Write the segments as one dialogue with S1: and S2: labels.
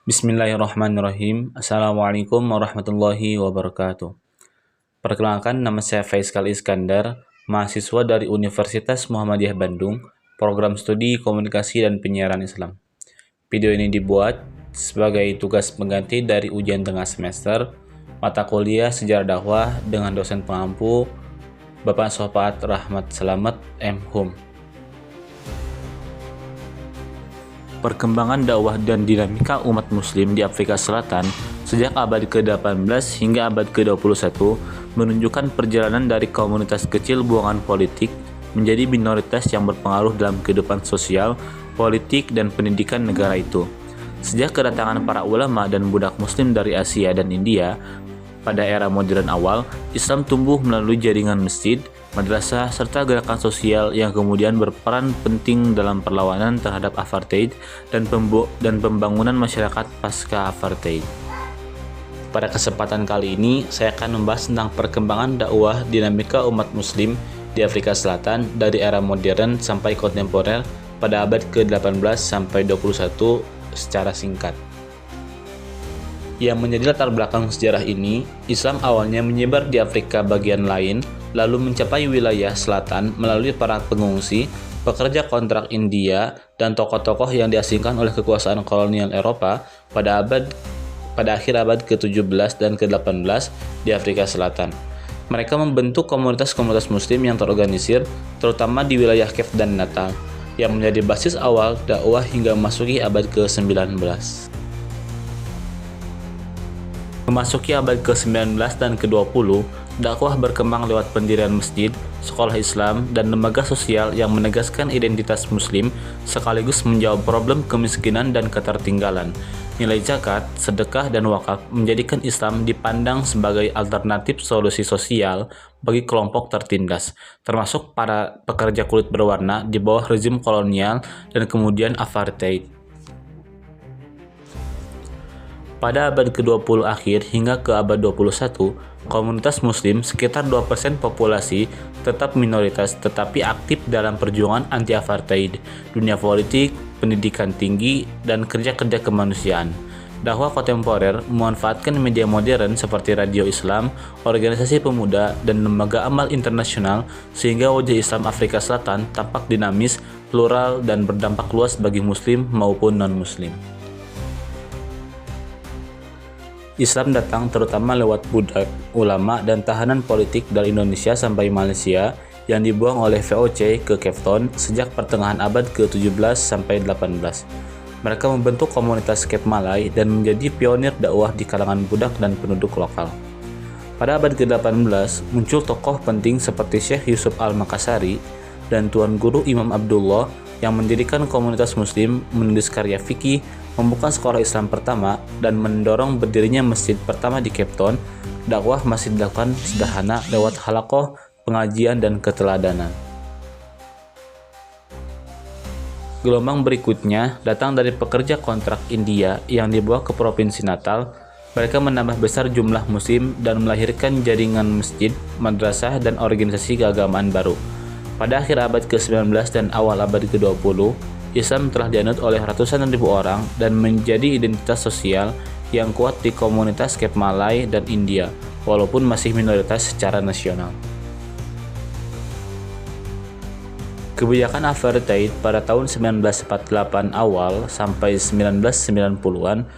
S1: Bismillahirrahmanirrahim. Assalamualaikum warahmatullahi wabarakatuh. Perkenalkan, nama saya Faiskal Iskandar, mahasiswa dari Universitas Muhammadiyah Bandung, program studi komunikasi dan penyiaran Islam. Video ini dibuat sebagai tugas pengganti dari ujian tengah semester mata kuliah Sejarah Dakwah dengan dosen pengampu Bapak Sofaat Rahmat Selamet M.Hum. Perkembangan dakwah dan dinamika umat muslim di Afrika Selatan sejak abad ke-18 hingga abad ke-21 menunjukkan perjalanan dari komunitas kecil buangan politik menjadi minoritas yang berpengaruh dalam kehidupan sosial, politik, dan pendidikan negara itu. Sejak kedatangan para ulama dan budak muslim dari Asia dan India, pada era modern awal, Islam tumbuh melalui jaringan masjid, madrasah, serta gerakan sosial yang kemudian berperan penting dalam perlawanan terhadap apartheid dan pembangunan masyarakat pasca apartheid. Pada kesempatan kali ini, saya akan membahas tentang perkembangan dakwah dinamika umat muslim di Afrika Selatan dari era modern sampai kontemporer pada abad ke-18 sampai 21 secara singkat. Yang menjadi latar belakang sejarah ini, Islam awalnya menyebar di Afrika bagian lain, lalu mencapai wilayah selatan melalui para pengungsi, pekerja kontrak India, dan tokoh-tokoh yang diasingkan oleh kekuasaan kolonial Eropa pada akhir abad ke-17 dan ke-18 di Afrika Selatan. Mereka membentuk komunitas-komunitas muslim yang terorganisir, terutama di wilayah Cape dan Natal, yang menjadi basis awal dakwah hingga memasuki abad ke-19. Memasuki abad ke-19 dan ke-20, dakwah berkembang lewat pendirian masjid, sekolah Islam, dan lembaga sosial yang menegaskan identitas muslim sekaligus menjawab problem kemiskinan dan ketertinggalan. Nilai zakat, sedekah, dan wakaf menjadikan Islam dipandang sebagai alternatif solusi sosial bagi kelompok tertindas, termasuk para pekerja kulit berwarna di bawah rezim kolonial dan kemudian apartheid. Pada abad ke-20 akhir hingga ke abad 21, komunitas muslim sekitar 2% populasi tetap minoritas tetapi aktif dalam perjuangan anti-apartheid, dunia politik, pendidikan tinggi, dan kerja-kerja kemanusiaan. Dakwah kontemporer memanfaatkan media modern seperti radio Islam, organisasi pemuda, dan lembaga amal internasional sehingga wajah Islam Afrika Selatan tampak dinamis, plural, dan berdampak luas bagi muslim maupun non-muslim. Islam datang terutama lewat budak, ulama, dan tahanan politik dari Indonesia sampai Malaysia yang dibuang oleh VOC ke Cape Town sejak pertengahan abad ke-17 sampai 18. Mereka membentuk komunitas Cape Malay dan menjadi pionir dakwah di kalangan budak dan penduduk lokal. Pada abad ke-18, muncul tokoh penting seperti Syekh Yusuf Al-Makassari dan Tuan Guru Imam Abdullah yang mendirikan komunitas muslim, menulis karya fikih, membuka sekolah Islam pertama, dan mendorong berdirinya masjid pertama di Cape Town. Dakwah masih dilakukan sederhana lewat halaqah, pengajian, dan keteladanan. Gelombang berikutnya datang dari pekerja kontrak India yang dibawa ke Provinsi Natal. Mereka menambah besar jumlah muslim dan melahirkan jaringan masjid, madrasah, dan organisasi keagamaan baru. Pada akhir abad ke-19 dan awal abad ke-20, Islam telah dianut oleh ratusan ribu orang dan menjadi identitas sosial yang kuat di komunitas Cape Malay dan India, walaupun masih minoritas secara nasional. Kebijakan apartheid pada tahun 1948 awal sampai 1990-an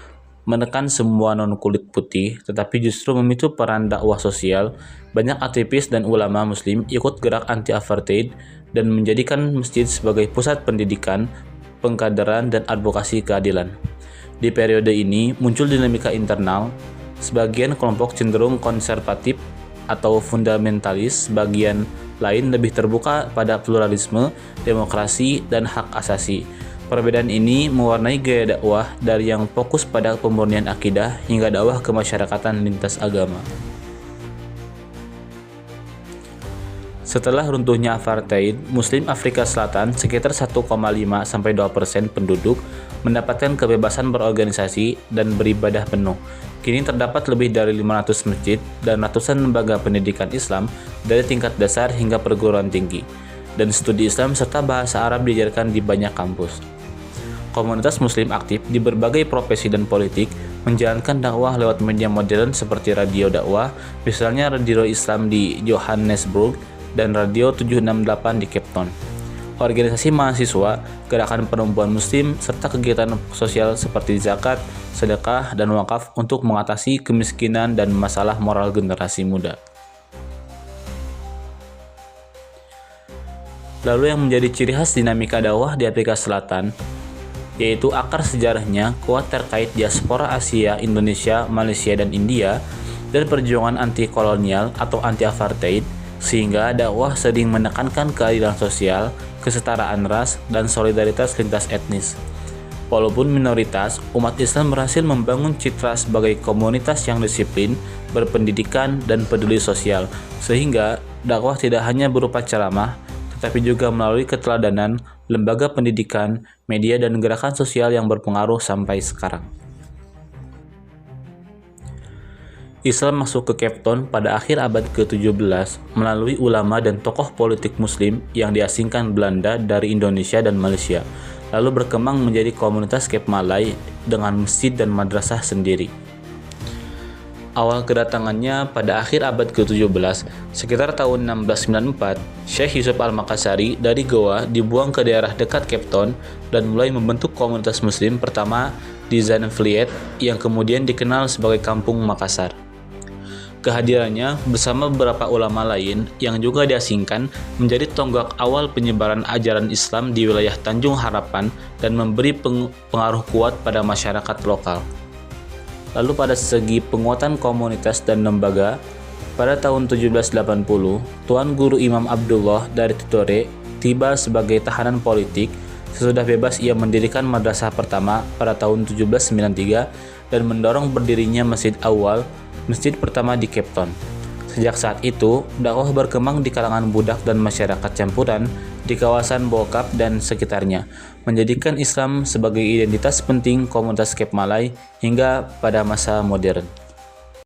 S1: menekan semua non-kulit putih, tetapi justru memicu peran dakwah sosial. Banyak aktivis dan ulama muslim ikut gerak anti-apartheid dan menjadikan masjid sebagai pusat pendidikan, pengkaderan, dan advokasi keadilan. Di periode ini muncul dinamika internal. Sebagian kelompok cenderung konservatif atau fundamentalis, sebagian lain lebih terbuka pada pluralisme, demokrasi, dan hak asasi. Perbedaan ini mewarnai gaya dakwah dari yang fokus pada pemurnian akidah hingga dakwah kemasyarakatan lintas agama. Setelah runtuhnya apartheid, Muslim Afrika Selatan sekitar 1,5-2% penduduk mendapatkan kebebasan berorganisasi dan beribadah penuh. Kini terdapat lebih dari 500 masjid dan ratusan lembaga pendidikan Islam dari tingkat dasar hingga perguruan tinggi, dan studi Islam serta bahasa Arab diajarkan di banyak kampus. Komunitas muslim aktif di berbagai profesi dan politik menjalankan dakwah lewat media modern seperti radio dakwah, misalnya Radio Islam di Johannesburg dan Radio 768 di Cape Town. Organisasi mahasiswa, gerakan perempuan muslim, serta kegiatan sosial seperti zakat, sedekah, dan wakaf untuk mengatasi kemiskinan dan masalah moral generasi muda. Lalu yang menjadi ciri khas dinamika dakwah di Afrika Selatan, yaitu akar sejarahnya kuat terkait diaspora Asia, Indonesia, Malaysia, dan India, dan perjuangan anti-kolonial atau anti-apartheid, sehingga dakwah sering menekankan keadilan sosial, kesetaraan ras, dan solidaritas lintas etnis. Walaupun minoritas, umat Islam berhasil membangun citra sebagai komunitas yang disiplin, berpendidikan, dan peduli sosial, sehingga dakwah tidak hanya berupa ceramah, tetapi juga melalui keteladanan, lembaga pendidikan, media, dan gerakan sosial yang berpengaruh sampai sekarang. Islam masuk ke Cape Town pada akhir abad ke-17 melalui ulama dan tokoh politik muslim yang diasingkan Belanda dari Indonesia dan Malaysia, lalu berkembang menjadi komunitas Cape Malay dengan masjid dan madrasah sendiri. Awal kedatangannya pada akhir abad ke-17, sekitar tahun 1694, Syekh Yusuf Al-Makassari dari Goa dibuang ke daerah dekat Cape Town dan mulai membentuk komunitas muslim pertama di Zandvliet yang kemudian dikenal sebagai Kampung Makassar. Kehadirannya bersama beberapa ulama lain yang juga diasingkan menjadi tonggak awal penyebaran ajaran Islam di wilayah Tanjung Harapan dan memberi pengaruh kuat pada masyarakat lokal. Lalu pada segi penguatan komunitas dan lembaga, pada tahun 1780, Tuan Guru Imam Abdullah dari Tidore tiba sebagai tahanan politik. Sesudah bebas ia mendirikan madrasah pertama pada tahun 1793 dan mendorong berdirinya Masjid Awal, masjid pertama di Cape Town. Sejak saat itu, dakwah berkembang di kalangan budak dan masyarakat campuran di kawasan Bo-Kaap dan sekitarnya, menjadikan Islam sebagai identitas penting komunitas Cape Malay hingga pada masa modern.